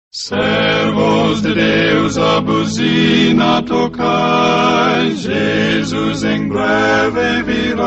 Servos de Deus, a buzina tocai, Jesus em breve virá.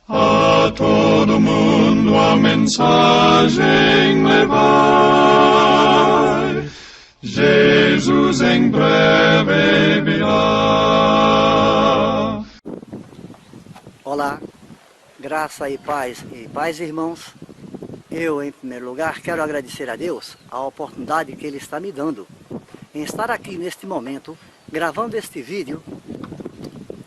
A todo mundo a mensagem levai, Jesus em breve virá. Olá, graça e paz, irmãos. Eu, em primeiro lugar, quero agradecer a Deus a oportunidade que Ele está me dando em estar aqui neste momento, gravando este vídeo,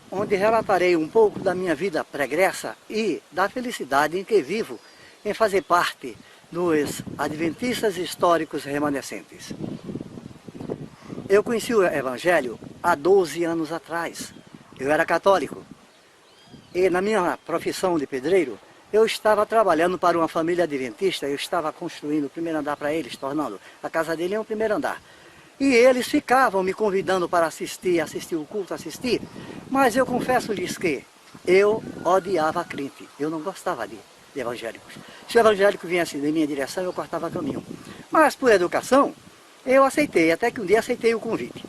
onde relatarei um pouco da minha vida pregressa e da felicidade em que vivo em fazer parte dos Adventistas Históricos Remanescentes. Eu conheci o Evangelho há 12 anos atrás. Eu era católico e na minha profissão de pedreiro, eu estava trabalhando para uma família adventista, eu estava construindo o primeiro andar para eles, tornando a casa dele um primeiro andar. E eles ficavam me convidando para assistir o culto, mas eu confesso-lhes que eu odiava crente, eu não gostava de evangélicos. Se o evangélico viesse em minha direção, eu cortava caminho. Mas por educação, eu aceitei, até que um dia aceitei o convite.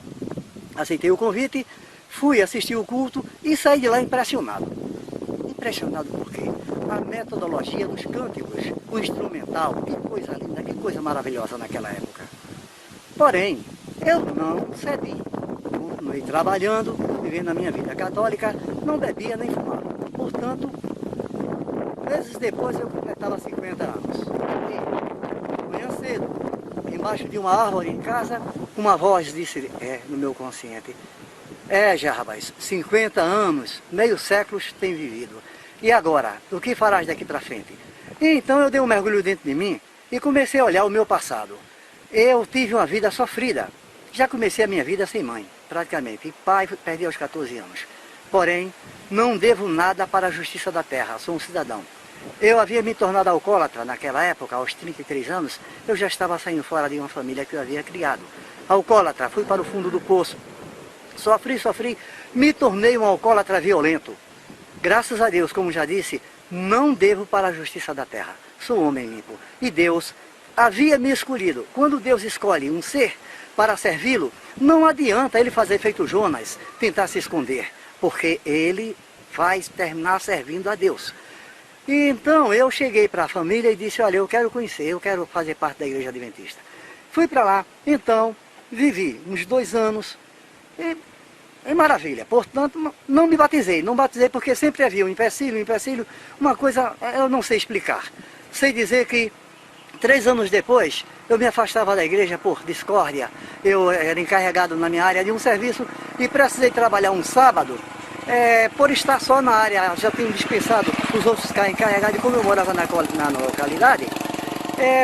Aceitei o convite, fui assistir o culto e saí de lá impressionado. Impressionado por quê? A metodologia dos cânticos, o instrumental, que coisa linda, que coisa maravilhosa naquela época. Porém, eu não cedi. Continuei trabalhando, vivendo a minha vida católica, não bebia nem fumava. Portanto, meses depois eu completava 50 anos. E, manhã cedo, embaixo de uma árvore em casa, uma voz disse no meu consciente: Jarbas, 50 anos, meio século tem vivido. E agora, o que farás daqui para frente? E então eu dei um mergulho dentro de mim e comecei a olhar o meu passado. Eu tive uma vida sofrida. Já comecei a minha vida sem mãe, praticamente. E pai perdi aos 14 anos. Porém, não devo nada para a justiça da terra, sou um cidadão. Eu havia me tornado alcoólatra naquela época, aos 33 anos, eu já estava saindo fora de uma família que eu havia criado. Alcoólatra, fui para o fundo do poço. Sofri, me tornei um alcoólatra violento. Graças a Deus, como já disse, não devo para a justiça da terra. Sou homem limpo. E Deus havia me escolhido. Quando Deus escolhe um ser para servi-lo, não adianta ele fazer feito Jonas, tentar se esconder, porque ele vai terminar servindo a Deus. E então eu cheguei para a família e disse: olha, eu quero conhecer, eu quero fazer parte da igreja adventista. Fui para lá, então vivi uns 2 anos e é maravilha. Portanto, não me batizei. Não batizei porque sempre havia um empecilho, uma coisa eu não sei explicar. Sei dizer que 3 anos depois, eu me afastava da igreja por discórdia. Eu era encarregado na minha área de um serviço e precisei trabalhar um sábado. Por estar só na área, já tinham dispensado os outros ficarem encarregados, e como eu morava na localidade,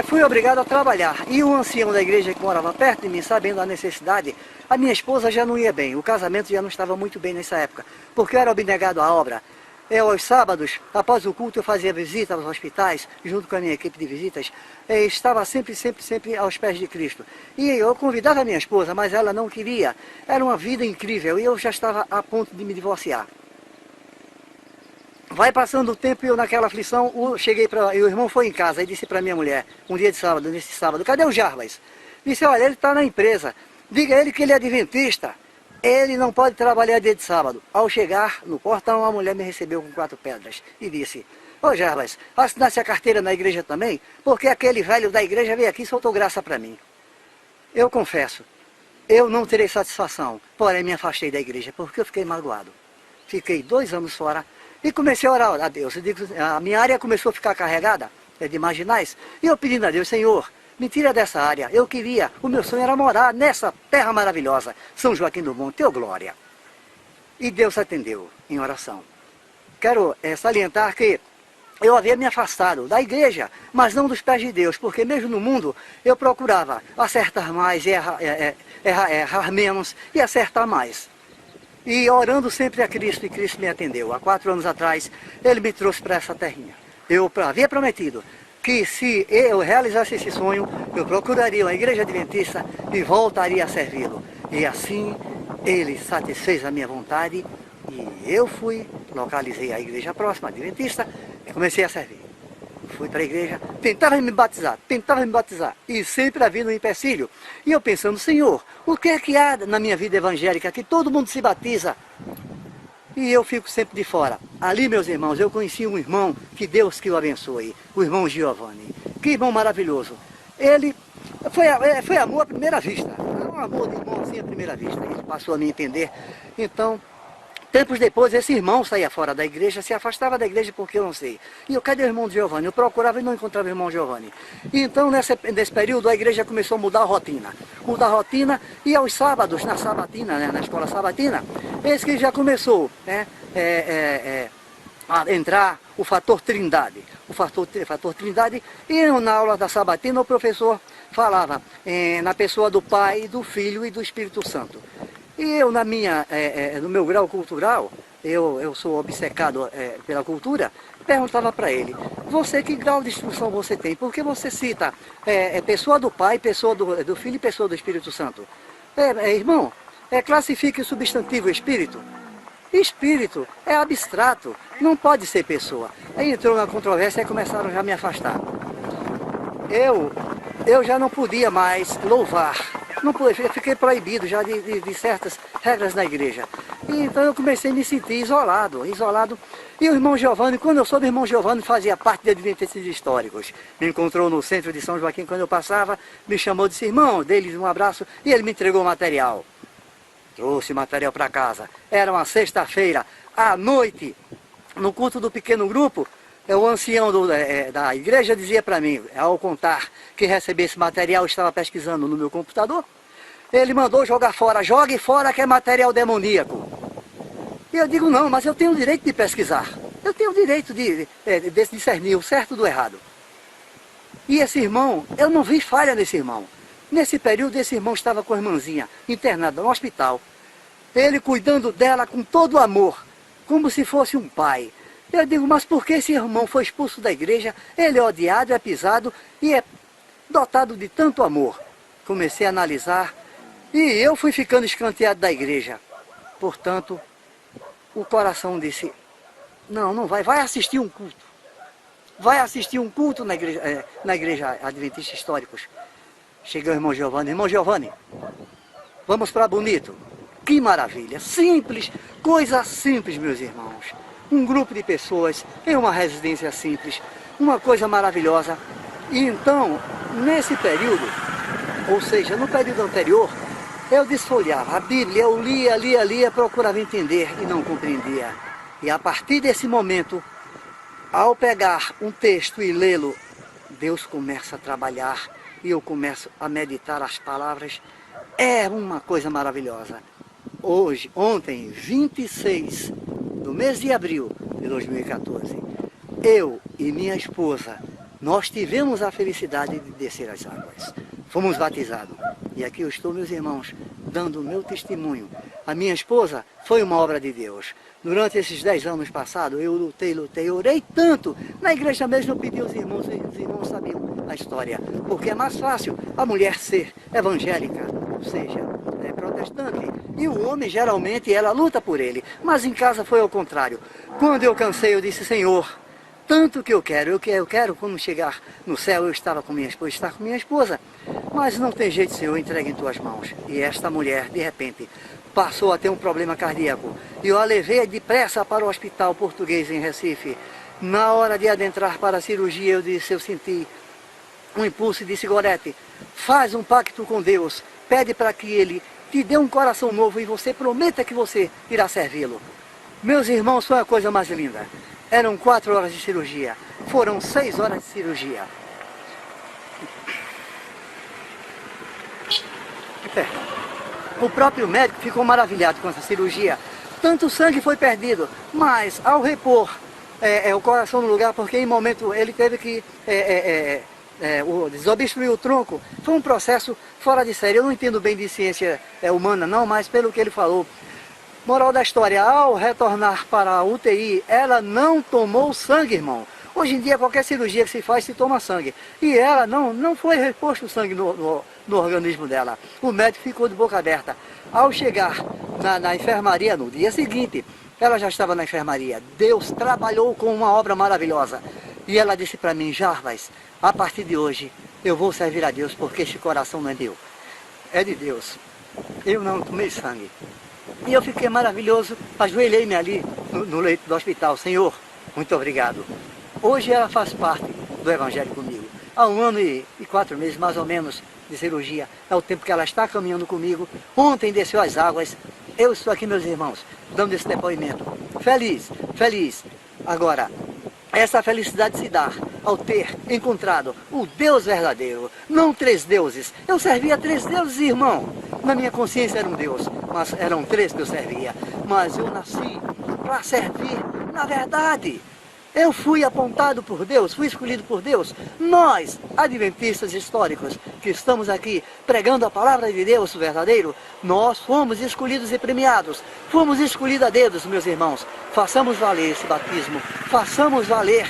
fui obrigado a trabalhar. E o ancião da igreja que morava perto de mim, sabendo da necessidade, a minha esposa já não ia bem, o casamento já não estava muito bem nessa época, porque eu era abnegado à obra. Aos sábados, após o culto, eu fazia visita aos hospitais, junto com a minha equipe de visitas, estava sempre aos pés de Cristo. E eu convidava a minha esposa, mas ela não queria. Era uma vida incrível e eu já estava a ponto de me divorciar. Vai passando o tempo e eu naquela aflição, e o irmão foi em casa e disse para minha mulher, um dia de sábado, nesse sábado: cadê o Jarbas? Disse: olha, ele está na empresa, diga a ele que ele é adventista, ele não pode trabalhar dia de sábado. Ao chegar no portão, a mulher me recebeu com 4 pedras e disse: ô Jarbas, assinasse a carteira na igreja também, porque aquele velho da igreja veio aqui e soltou graça para mim. Eu confesso, eu não terei satisfação, porém me afastei da igreja, porque eu fiquei magoado. Fiquei 2 anos fora e comecei a orar a Deus. A minha área começou a ficar carregada de marginais, e eu pedindo a Deus: Senhor, me tira dessa área. O meu sonho era morar nessa terra maravilhosa, São Joaquim do Monte, teu glória. E Deus atendeu em oração. Quero salientar que eu havia me afastado da igreja, mas não dos pés de Deus, porque mesmo no mundo eu procurava acertar mais, errar menos e acertar mais. E orando sempre a Cristo, e Cristo me atendeu. Há 4 anos atrás, Ele me trouxe para essa terrinha. Eu havia prometido que se eu realizasse esse sonho, eu procuraria a igreja adventista e voltaria a servi-lo. E assim, Ele satisfez a minha vontade e eu localizei a igreja próxima, adventista, e comecei a servir. Fui para a igreja, tentava me batizar, e sempre havia um empecilho. E eu pensando, Senhor, o que é que há na minha vida evangélica que todo mundo se batiza? E eu fico sempre de fora. Ali, meus irmãos, eu conheci um irmão, que Deus que o abençoe, o irmão Giovanni. Que irmão maravilhoso. Ele foi amor à primeira vista. Um amor de irmão assim à primeira vista. Ele passou a me entender. Então, tempos depois, esse irmão saía fora da igreja, se afastava da igreja porque eu não sei. E eu, cadê o irmão Giovanni? Eu procurava e não encontrava o irmão Giovanni. E então, nesse período, a igreja começou a mudar a rotina. E aos sábados, na sabatina, né, na escola sabatina, esse que já começou, né, a entrar o fator trindade. O fator trindade, e na aula da sabatina o professor falava na pessoa do Pai, do Filho e do Espírito Santo. E eu, no meu grau cultural, eu sou obcecado pela cultura, perguntava para ele, você, que grau de instrução você tem? Porque você cita pessoa do Pai, pessoa do Filho e pessoa do Espírito Santo. Irmão, classifique o substantivo espírito. Espírito é abstrato, não pode ser pessoa. Aí entrou na controvérsia e começaram já a me afastar. Eu já não podia mais louvar. Não podia, fiquei proibido já de certas regras na igreja. E então eu comecei a me sentir isolado. E o irmão Giovanni, quando eu soube, o irmão Giovanni fazia parte de Adventistas Históricos. Me encontrou no centro de São Joaquim quando eu passava, me chamou e disse, irmão, dei-lhe um abraço e ele me entregou o material. Trouxe material para casa. Era uma sexta-feira, à noite, no culto do pequeno grupo, o ancião da igreja dizia para mim, ao contar que recebi esse material, eu estava pesquisando no meu computador, ele mandou jogar fora, jogue fora que é material demoníaco. E eu digo, não, mas eu tenho o direito de pesquisar. Eu tenho o direito de discernir o certo do errado. E esse irmão, eu não vi falha nesse irmão. Nesse período, esse irmão estava com a irmãzinha internada no hospital. Ele cuidando dela com todo o amor, como se fosse um pai. Eu digo, mas por que esse irmão foi expulso da igreja? Ele é odiado, é pisado e é dotado de tanto amor. Comecei a analisar e eu fui ficando escanteado da igreja. Portanto, o coração disse, não vai assistir um culto. Vai assistir um culto na igreja Adventista Históricos. Chegou o irmão Giovanni, vamos para Bonito. Que maravilha, simples, coisa simples, meus irmãos. Um grupo de pessoas em uma residência simples, uma coisa maravilhosa. E então, nesse período, ou seja, no período anterior, eu desfolhava a Bíblia, eu lia, procurava entender e não compreendia. E a partir desse momento, ao pegar um texto e lê-lo, Deus começa a trabalhar e eu começo a meditar as palavras. É uma coisa maravilhosa. Ontem, 26 do mês de abril de 2014, eu e minha esposa, nós tivemos a felicidade de descer as águas. Fomos batizados. E aqui eu estou, meus irmãos, dando o meu testemunho. A minha esposa foi uma obra de Deus. Durante esses 10 anos passados, eu lutei, orei tanto. Na igreja mesmo eu pedi aos irmãos, e os irmãos sabiam a história. Porque é mais fácil a mulher ser evangélica, ou seja, protestante. E o homem, geralmente, ela luta por ele. Mas em casa foi ao contrário. Quando eu cansei, eu disse, Senhor, tanto que eu quero, quando chegar no céu, eu estar com minha esposa. Mas não tem jeito, Senhor, entregue em tuas mãos. E esta mulher, de repente, passou a ter um problema cardíaco. E eu a levei depressa para o hospital português em Recife. Na hora de adentrar para a cirurgia, eu senti um impulso e disse, Gorete, faz um pacto com Deus, pede para que Ele te dê um coração novo e você prometa que você irá servi-lo. Meus irmãos, foi a coisa mais linda. Eram 4 horas de cirurgia, foram 6 horas de cirurgia. O próprio médico ficou maravilhado com essa cirurgia. Tanto sangue foi perdido, mas ao repor o coração no lugar, porque em momento ele teve que desobstruir o tronco, foi um processo fora de série. Eu não entendo bem de ciência humana não, mas pelo que ele falou. Moral da história, ao retornar para a UTI, ela não tomou sangue, irmão. Hoje em dia, qualquer cirurgia que se faz, se toma sangue. E ela não foi reposto o sangue no organismo dela. O médico ficou de boca aberta. Ao chegar na enfermaria, no dia seguinte, ela já estava na enfermaria. Deus trabalhou com uma obra maravilhosa. E ela disse para mim: Jarbas, a partir de hoje eu vou servir a Deus, porque este coração não é meu, é de Deus. Eu não tomei sangue. E eu fiquei maravilhoso, ajoelhei-me ali no leito do hospital. Senhor, muito obrigado. Hoje ela faz parte do Evangelho comigo. Há 1 ano e 4 meses, mais ou menos, de cirurgia. É o tempo que ela está caminhando comigo. Ontem desceu as águas. Eu estou aqui, meus irmãos, dando esse depoimento. Feliz, feliz. Agora, essa felicidade se dá ao ter encontrado o Deus verdadeiro, não 3 deuses. Eu servia 3 deuses, irmão. Na minha consciência era um Deus, mas eram 3 que eu servia. Mas eu nasci para servir na verdade. Eu fui apontado por Deus, fui escolhido por Deus. Nós, adventistas históricos, que estamos aqui pregando a palavra de Deus verdadeiro, nós fomos escolhidos e premiados. Fomos escolhidos a dedos, meus irmãos. Façamos valer esse batismo, façamos valer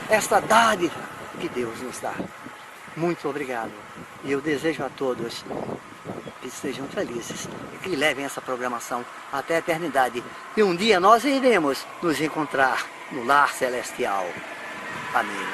esta dádiva que Deus nos dá. Muito obrigado. E eu desejo a todos que sejam felizes e que levem essa programação até a eternidade. E um dia nós iremos nos encontrar no lar celestial. Amém.